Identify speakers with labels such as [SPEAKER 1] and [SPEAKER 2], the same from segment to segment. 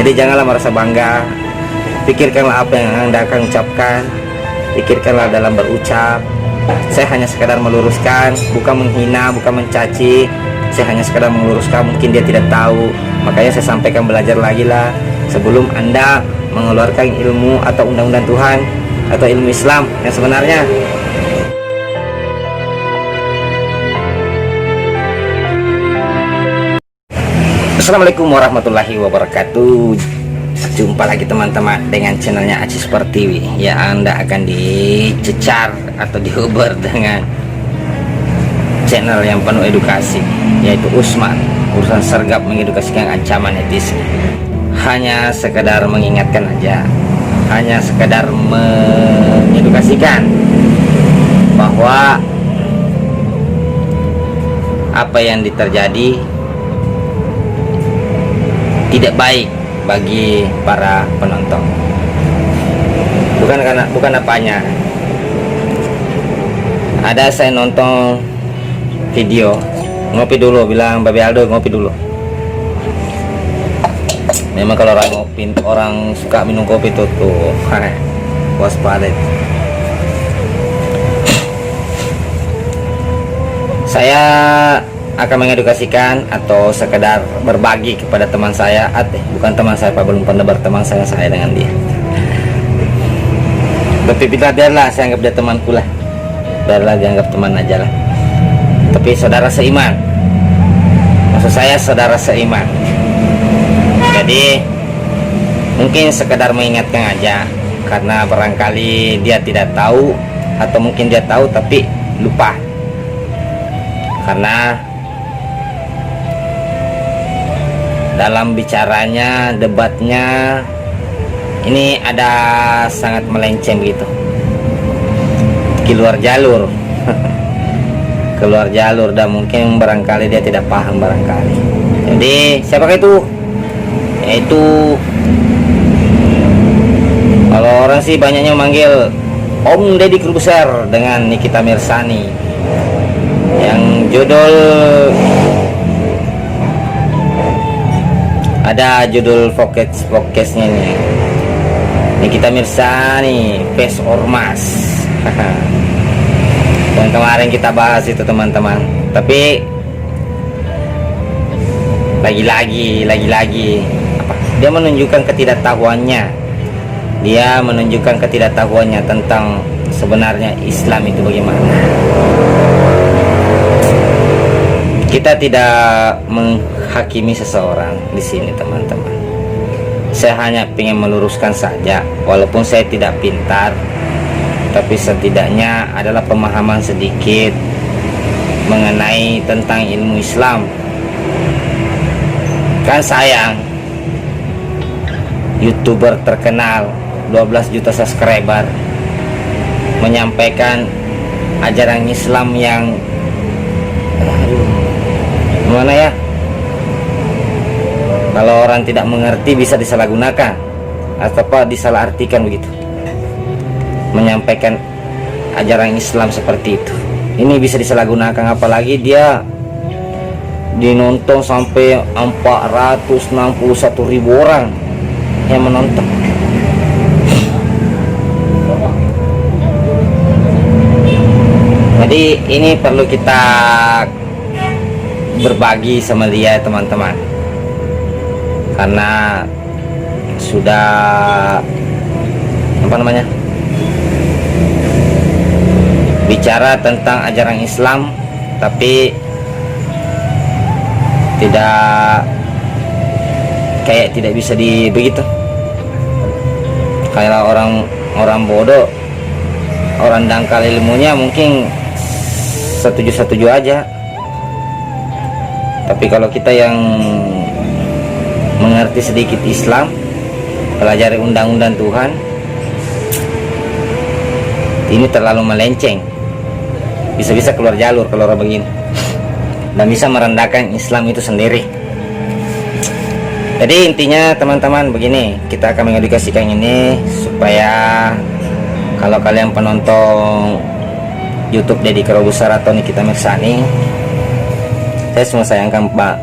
[SPEAKER 1] Jadi janganlah merasa bangga, pikirkanlah apa yang Anda akan ucapkan, pikirkanlah dalam berucap. Saya hanya sekadar meluruskan, bukan menghina, bukan mencaci. Saya hanya sekadar meluruskan, mungkin dia tidak tahu. Makanya saya sampaikan, belajar lagi lah sebelum Anda mengeluarkan ilmu atau undang-undang Tuhan atau ilmu Islam yang sebenarnya. Assalamualaikum warahmatullahi wabarakatuh. Jumpa lagi teman-teman dengan channelnya Aziz Pertiwi. Ya, Anda akan dicecar atau diuber dengan channel yang penuh edukasi, yaitu Usman. Urusan sergap mengedukasikan ancaman etis. Hanya sekedar mengingatkan aja, hanya sekedar mengedukasikan bahwa apa yang terjadi tidak baik bagi para penonton. Bukan apanya. Ada saya nonton video, ngopi dulu, bilang Babe Aldo ngopi dulu. Memang kalau orang ngopi, orang suka minum kopi tuh waspada. Saya akan mengedukasikan atau sekedar berbagi kepada teman saya, bukan teman saya, Pak, belum pendebar, teman saya dengan dia. Tapi biarlah saya anggap dia temanku lah, biarlah dianggap teman aja lah. Tapi saudara seiman, maksud saya saudara seiman. Jadi mungkin sekedar mengingatkan aja, karena barangkali dia tidak tahu, atau mungkin dia tahu tapi lupa. Karena dalam bicaranya, debatnya ini ada sangat melenceng begitu, keluar jalur keluar jalur, dan mungkin barangkali dia tidak paham barangkali. Jadi siapakah itu? Yaitu, kalau orang sih banyaknya manggil Om Deddy Corbuzier dengan Nikita Mirzani, yang judul ada judul podcastnya nih, Nikita Mirzani Pes Ormas. Dan kemarin kita bahas itu teman-teman. Tapi lagi-lagi apa? Dia menunjukkan ketidaktahuannya. Dia menunjukkan ketidaktahuannya tentang sebenarnya Islam itu bagaimana. Kita tidak menghakimi seseorang di sini teman-teman. Saya hanya ingin meluruskan saja, walaupun saya tidak pintar, tapi setidaknya adalah pemahaman sedikit mengenai tentang ilmu Islam. Kan sayang, YouTuber terkenal 12 juta subscriber menyampaikan ajaran Islam yang gimana ya, kalau orang tidak mengerti bisa disalahgunakan atau disalahartikan begitu, menyampaikan ajaran Islam seperti itu. Ini bisa disalahgunakan, apalagi dia dinonton sampai 461.000 orang yang menonton. Jadi ini perlu kita berbagi sama dia teman-teman, karena sudah bicara tentang ajaran Islam tapi tidak bisa begitu. Kayak orang bodoh, orang dangkal ilmunya mungkin setuju aja. Tapi kalau kita yang mengerti sedikit Islam, pelajari undang-undang Tuhan, ini terlalu melenceng, bisa keluar jalur kalau orang begini, dan bisa merendahkan Islam itu sendiri. Jadi intinya teman-teman begini, kita akan mengedukasikan ini supaya kalau kalian penonton YouTube Deddy Corbuzier atau Nikita Mirzani, saya semua sayangkan Pak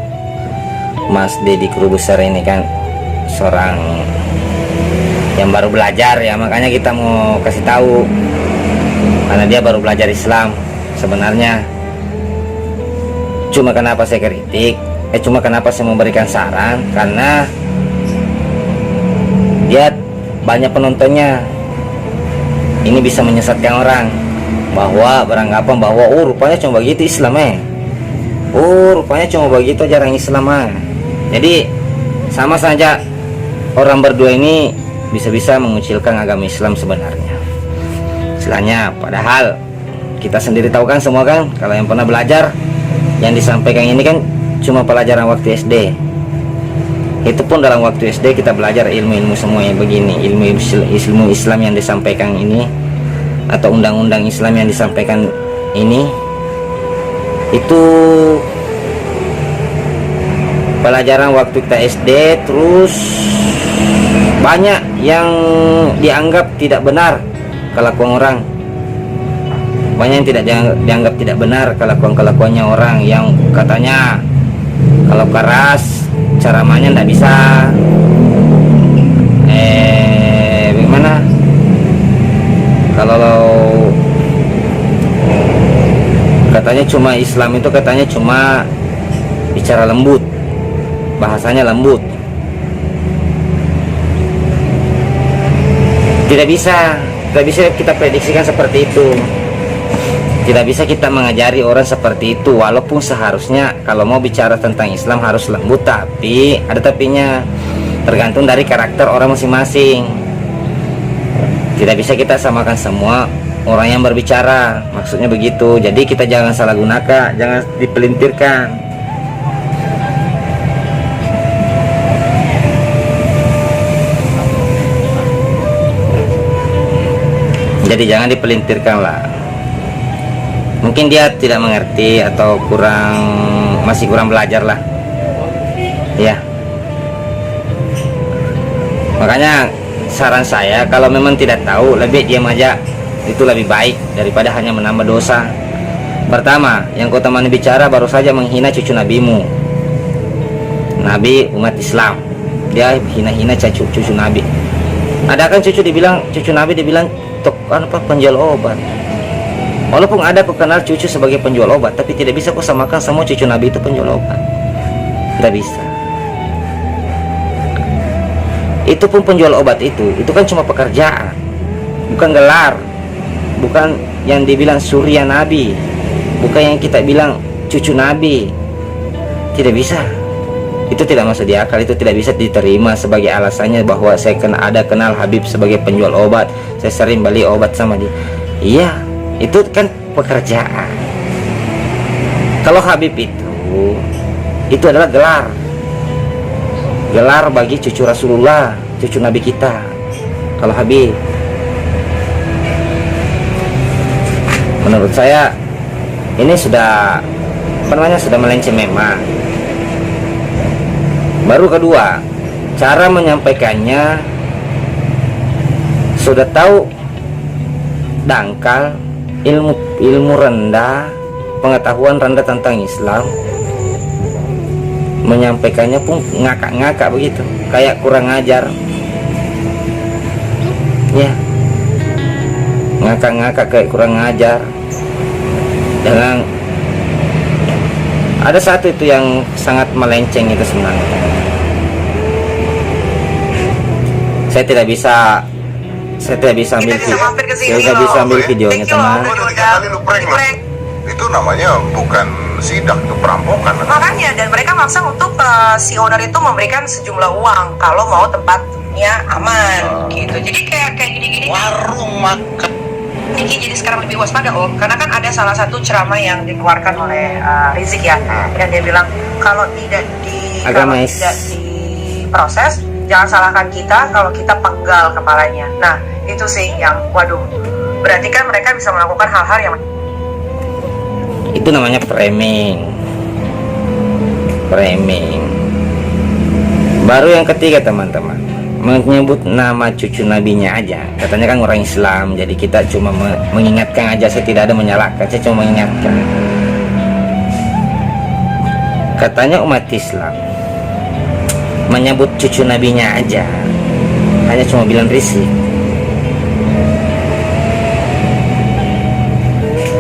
[SPEAKER 1] Mas Deddy Corbuzier ini kan seorang yang baru belajar ya, makanya kita mau kasih tahu karena dia baru belajar Islam. Sebenarnya cuma kenapa saya kritik, cuma kenapa saya memberikan saran, karena dia banyak penontonnya. Ini bisa menyesatkan orang bahwa beranggapan bahwa rupanya cuma begitu Islam rupanya cuma begitu ajaran Islam Jadi sama saja orang berdua ini bisa-bisa mengucilkan agama Islam sebenarnya. Istilahnya, padahal kita sendiri tahu kan semua kan, kalau yang pernah belajar, yang disampaikan ini kan cuma pelajaran waktu SD. Itu pun dalam waktu SD kita belajar ilmu-ilmu semua yang begini, ilmu Islam yang disampaikan ini, atau undang-undang Islam yang disampaikan ini, itu pelajaran waktu kita SD. Terus banyak yang dianggap tidak benar kelakuan orang, banyak yang tidak dianggap tidak benar kelakuannya orang, yang katanya kalau keras cara mainnya tidak bisa, bagaimana kalau katanya cuma Islam itu katanya cuma bicara lembut, bahasanya lembut. Tidak bisa kita prediksikan seperti itu. Tidak bisa kita mengajari orang seperti itu. Walaupun seharusnya kalau mau bicara tentang Islam harus lembut, tapi ada tapinya, tergantung dari karakter orang masing-masing. Tidak bisa kita samakan semua orang yang berbicara, maksudnya begitu. Jadi kita jangan salah gunakan, jangan dipelintirkan. Jadi jangan dipelintirkan lah. Mungkin dia tidak mengerti atau masih kurang belajar lah ya. Makanya saran saya, kalau memang tidak tahu, lebih diam aja, itu lebih baik daripada hanya menambah dosa. Pertama, yang kau temani bicara baru saja menghina cucu nabimu, nabi umat Islam. Dia hina-hina cucu nabi. Ada kan cucu nabi dibilang apa, penjual obat. Walaupun ada kau kenal cucu sebagai penjual obat, tapi tidak bisa kau samakan semua cucu nabi itu penjual obat. Tidak bisa. Itu pun penjual obat itu kan cuma pekerjaan, bukan gelar, bukan yang dibilang surya nabi, bukan yang kita bilang cucu nabi. Tidak bisa. Itu tidak masuk di akal, itu tidak bisa diterima sebagai alasannya bahwa saya kenal Habib sebagai penjual obat, saya sering beli obat sama dia. Iya, itu kan pekerjaan. Kalau Habib itu adalah gelar bagi cucu Rasulullah, cucu Nabi kita. Kalau Habib, menurut saya ini sudah melenceng memang. Baru kedua, cara menyampaikannya sudah tahu dangkal, ilmu rendah, pengetahuan rendah tentang Islam. Menyampaikannya pun ngakak-ngakak begitu, kayak kurang ajar ya, ngakak-ngakak kayak kurang ajar. Dan ada satu itu yang sangat melenceng itu sebenarnya. Saya tidak bisa ambil videonya teman.
[SPEAKER 2] Itu namanya bukan sidak, itu perampokan.
[SPEAKER 3] Makanya, dan mereka maksa untuk si owner itu memberikan sejumlah uang kalau mau tempatnya aman gitu. Jadi kayak gini-gini
[SPEAKER 2] warung makan.
[SPEAKER 3] Niki jadi sekarang lebih waspada Om, karena kan ada salah satu ceramah yang dikeluarkan oleh Rizik ya, yang dia bilang kalau tidak diproses, jangan salahkan kita kalau kita penggal kepalanya. Nah itu sih yang waduh, berarti kan mereka bisa melakukan hal-hal yang
[SPEAKER 1] itu namanya framing. Baru yang ketiga teman-teman, menyebut nama cucu nabinya aja, katanya kan orang Islam, jadi kita cuma mengingatkan aja. Saya tidak ada menyalahkan, saya cuma mengingatkan. Katanya umat Islam, menyebut cucu nabinya aja, hanya cuma bilang risik.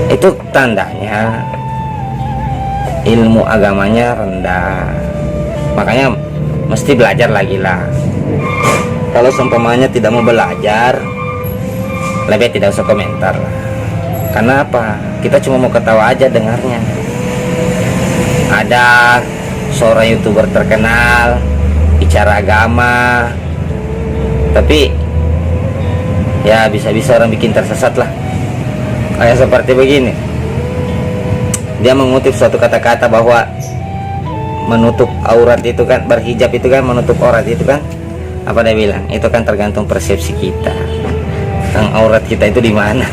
[SPEAKER 1] Itu tandanya ilmu agamanya rendah. Makanya mesti belajar lagi lah. Kalau seumpamanya tidak mau belajar, lebih tidak usah komentar lah. Karena apa? Kita cuma mau ketawa aja dengarnya. Ada seorang YouTuber terkenal bicara agama, tapi ya bisa-bisa orang bikin tersesat lah. Kayak seperti begini, dia mengutip suatu kata-kata bahwa menutup aurat itu kan, berhijab itu kan menutup aurat itu kan, apa dia bilang? Itu kan tergantung persepsi kita. Yang aurat kita itu di mana?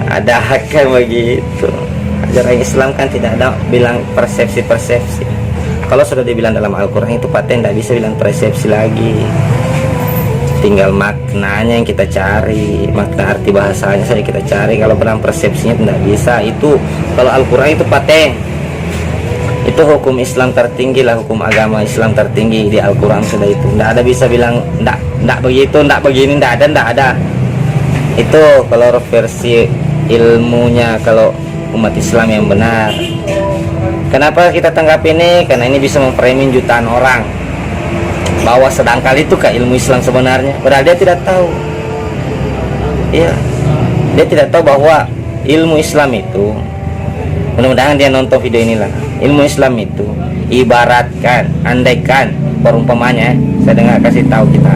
[SPEAKER 1] Ada hak kan begitu. Ajaran Islam kan tidak ada bilang persepsi-persepsi. Kalau sudah dibilang dalam Al-Quran itu paten, tidak bisa bilang persepsi lagi. Tinggal maknanya yang kita cari, makna arti bahasanya saja kita cari. Kalau dalam persepsinya tidak bisa. Itu kalau Al-Quran itu paten. Itu hukum Islam tertinggi lah, hukum agama Islam tertinggi di Al-Quran sudah itu. Tidak ada bisa bilang tidak begitu, tidak begini, tidak ada. Itu kalau versi ilmunya, kalau umat Islam yang benar. Kenapa kita tanggap ini? Karena ini bisa memframing jutaan orang bahwa sedangkal itu ke ilmu Islam sebenarnya. Padahal dia tidak tahu. Iya, dia tidak tahu bahwa ilmu Islam itu, mudah-mudahan dia nonton video inilah. Ilmu Islam itu ibaratkan, andaikan perumpamannya, saya dengar kasih tahu kita.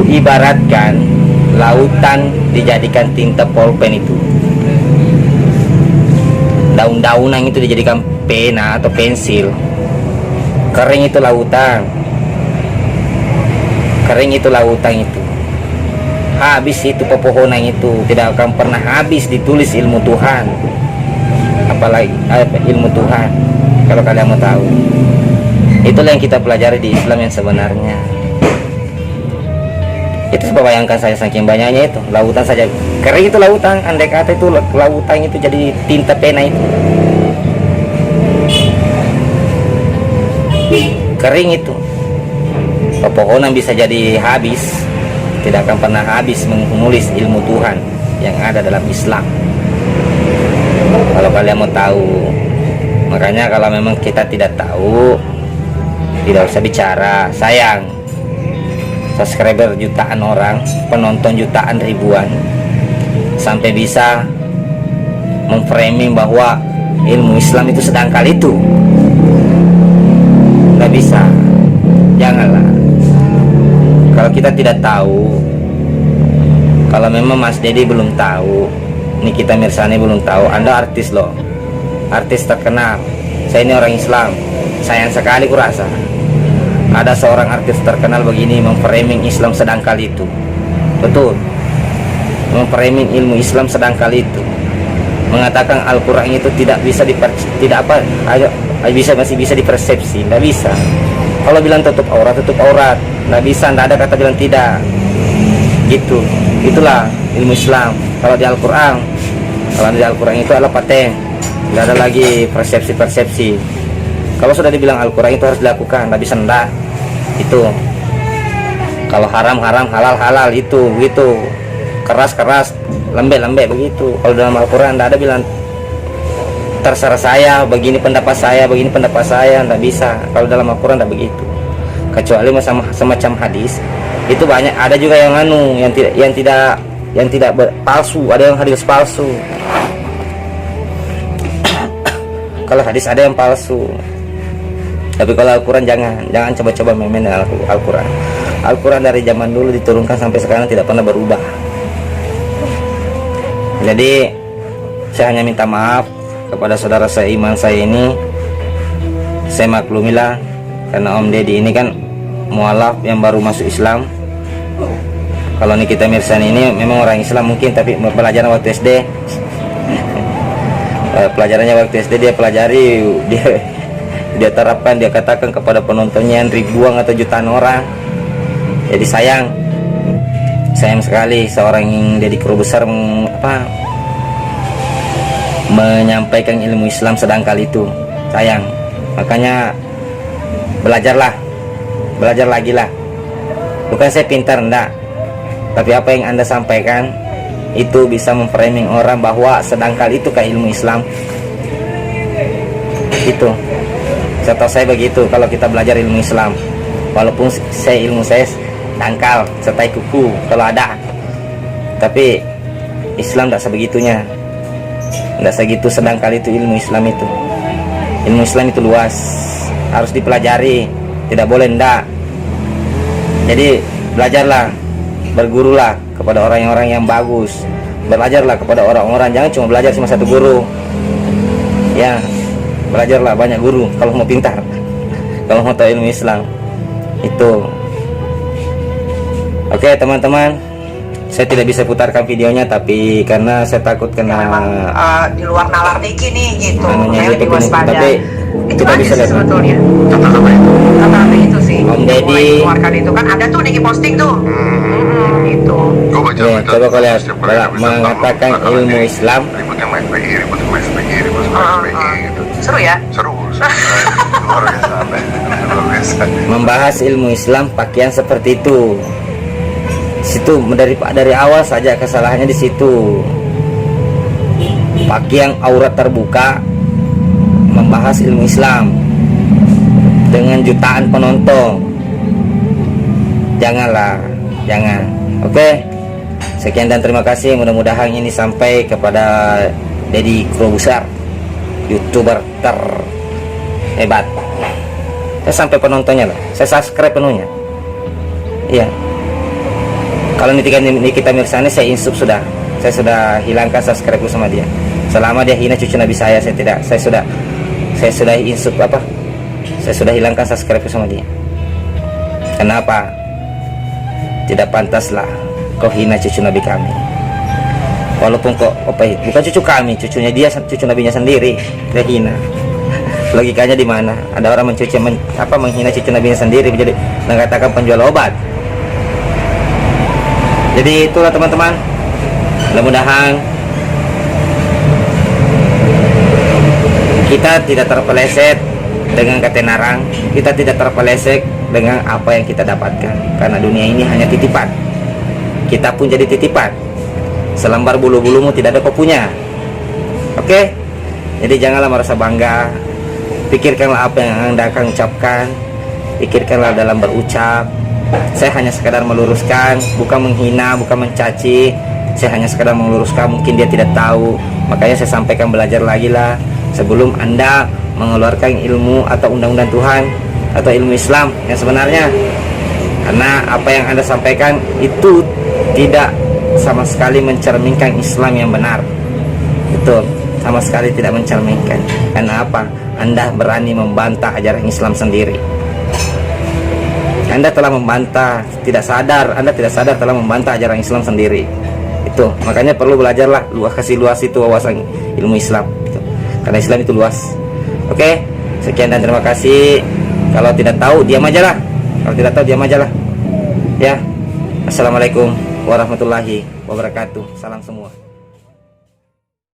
[SPEAKER 1] Ibaratkan lautan dijadikan tinta pulpen itu. Daun-daunan itu dijadikan pena atau pensil. Kering itu lautan. Kering itu lautan itu. Habis itu pepohonan itu, tidak akan pernah habis ditulis ilmu Tuhan. Apalagi ilmu Tuhan. Kalau kalian mau tahu, itulah yang kita pelajari di Islam yang sebenarnya. Itu sebab bayangkan saya saking banyaknya itu lautan saja. Kering itu lautan, andai kata itu lautan itu jadi tinta pena itu. Kering itu. Pepohonan bisa jadi habis, tidak akan pernah habis menulis ilmu Tuhan yang ada dalam Islam. Kalau kalian mau tahu, makanya kalau memang kita tidak tahu, tidak usah bicara. Sayang, subscriber jutaan orang, penonton jutaan ribuan, sampai bisa memframing bahwa ilmu Islam itu sedangkal itu. Nggak bisa, janganlah. Kalau kita tidak tahu, kalau memang Mas Dedi belum tahu, Nikita Mirzani belum tahu, Anda artis loh, artis terkenal. Saya ini orang Islam, sayang sekali kurasa ada seorang artis terkenal begini memframing Islam sedangkal itu. Betul, memframing ilmu Islam sedangkal itu, mengatakan Al-Quran itu tidak bisa masih bisa dipersepsi. Tidak bisa. Kalau bilang tutup aurat, tidak bisa. Tidak ada kata bilang tidak. Gitu. Itulah ilmu Islam. Kalau di Al-Quran itu adalah paten. Tidak ada lagi persepsi-persepsi. Kalau sudah dibilang Al-Quran itu harus dilakukan, tidak bisa enggak. Itu. Kalau haram, halal, itu begitu. Keras, lembek begitu. Kalau dalam Al-Quran tidak ada bilang terserah saya, begini pendapat saya, tidak bisa. Kalau dalam Al-Quran tidak begitu. Kecuali semacam hadis. Itu banyak, ada juga yang tidak palsu, ada yang hadis palsu. Kalau hadis ada yang palsu. Tapi kalau Al-Quran jangan coba-coba main dengan Al-Quran. Al-Quran dari zaman dulu diturunkan sampai sekarang tidak pernah berubah. Jadi saya hanya minta maaf kepada saudara saya iman saya ini. Saya maklumilah karena Om Deddy ini kan mualaf yang baru masuk Islam. Kalau Nikita Mirzani ini memang orang Islam mungkin, tapi pelajaran waktu SD pelajarannya waktu SD dia pelajari, dia terapkan, dia katakan kepada penontonnya ribuan atau jutaan orang. Jadi sayang sekali seorang yang Deddy Corbuzier menyampaikan ilmu Islam sedangkal itu. Sayang. Makanya belajarlah, belajar lagi lah. Bukan saya pintar, enggak, tapi apa yang Anda sampaikan itu bisa memframing orang bahwa sedangkal itu kayak ilmu Islam. Itu setahu saya begitu. Kalau kita belajar ilmu Islam, walaupun ilmu saya dangkal, setai kuku kalau ada, tapi Islam tidak sebegitunya, tidak segitu sedangkal itu ilmu Islam itu. Ilmu Islam itu luas, harus dipelajari, tidak boleh ndak. Jadi belajarlah, bergurulah kepada orang-orang yang bagus, belajarlah kepada orang-orang, jangan cuma belajar cuma satu guru ya. Belajarlah banyak guru kalau mau pintar, kalau mau tahu ilmu Islam itu. Oke teman-teman, saya tidak bisa putarkan videonya, tapi karena saya takut kena
[SPEAKER 3] di luar nalar dikit nih gitu,
[SPEAKER 1] anunya
[SPEAKER 3] lebih
[SPEAKER 1] gitu,
[SPEAKER 3] waspada.
[SPEAKER 1] tapi
[SPEAKER 3] Itu
[SPEAKER 1] kita
[SPEAKER 3] aja
[SPEAKER 1] bisa
[SPEAKER 3] sih
[SPEAKER 1] lihat
[SPEAKER 3] sebetulnya.
[SPEAKER 2] Kata-kata itu.
[SPEAKER 3] Kata-kata itu sih.
[SPEAKER 1] Om
[SPEAKER 3] yang
[SPEAKER 1] Deddy.
[SPEAKER 3] mulai dikeluarkan itu kan ada tuh Niki posting tuh. Gitu.
[SPEAKER 2] Gue baca
[SPEAKER 1] ya,
[SPEAKER 2] berita
[SPEAKER 1] coba kau lihat
[SPEAKER 2] setiap kali habis
[SPEAKER 1] mengatakan
[SPEAKER 2] tentang
[SPEAKER 1] ilmu
[SPEAKER 2] ini,
[SPEAKER 1] Islam.
[SPEAKER 2] ribut sama FPI, ribut sama SPI, ribut sama FPI gitu.
[SPEAKER 3] Seru ya?
[SPEAKER 2] Seru. Luar biasa. Luar biasa.
[SPEAKER 1] Membahas ilmu Islam pakaian seperti itu. Situ dari awal saja kesalahannya di situ. Pakaian aurat terbuka, membahas ilmu Islam dengan jutaan penonton. Janganlah, jangan. Oke. Sekian dan terima kasih. Mudah-mudahan ini sampai kepada Deddy Corbuzier, YouTuber terhebat. Saya sampai penontonnya loh. Saya subscribe penuhnya. Iya. Kalau Nikita Mirzani saya insub sudah. Saya sudah hilangkan subscribe sama dia. Selama dia hina cucu Nabi saya tidak. Saya sudah insub apa? Saya sudah hilangkan subscribe sama dia. Kenapa? Tidak pantaslah kau hina cucu Nabi kami. Walaupun kok bukan cucu kami, cucunya dia, cucu nabinya sendiri, dia hina. Logikanya di mana? Ada orang menghina cucu nabinya sendiri, menjadi mengatakan penjual obat. Jadi itulah teman-teman. Mudah-mudahan kita tidak terpeleset dengan ketenaran, kita tidak terpeleset dengan apa yang kita dapatkan. Karena dunia ini hanya titipan. Kita pun jadi titipan. Selembar bulu-bulumu tidak ada kau punya. Oke? Jadi janganlah merasa bangga. Pikirkanlah apa yang Anda akan ucapkan. Pikirkanlah dalam berucap. Saya hanya sekadar meluruskan, bukan menghina, bukan mencaci. Saya hanya sekadar meluruskan, mungkin dia tidak tahu. Makanya saya sampaikan, belajar lagi lah sebelum Anda mengeluarkan ilmu atau undang-undang Tuhan atau ilmu Islam yang sebenarnya. Karena apa yang Anda sampaikan itu tidak sama sekali mencerminkan Islam yang benar. Betul, sama sekali tidak mencerminkan. Karena apa? Anda berani membantah ajaran Islam sendiri. Anda telah membantah, Anda tidak sadar telah membantah ajaran Islam sendiri. Itu, makanya perlu belajarlah, kasih luas itu wawasan ilmu Islam gitu. Karena Islam itu luas. Oke, sekian dan terima kasih. Kalau tidak tahu, diam aja lah. Kalau tidak tahu, diam aja lah. Ya, assalamualaikum warahmatullahi wabarakatuh. Salam semua.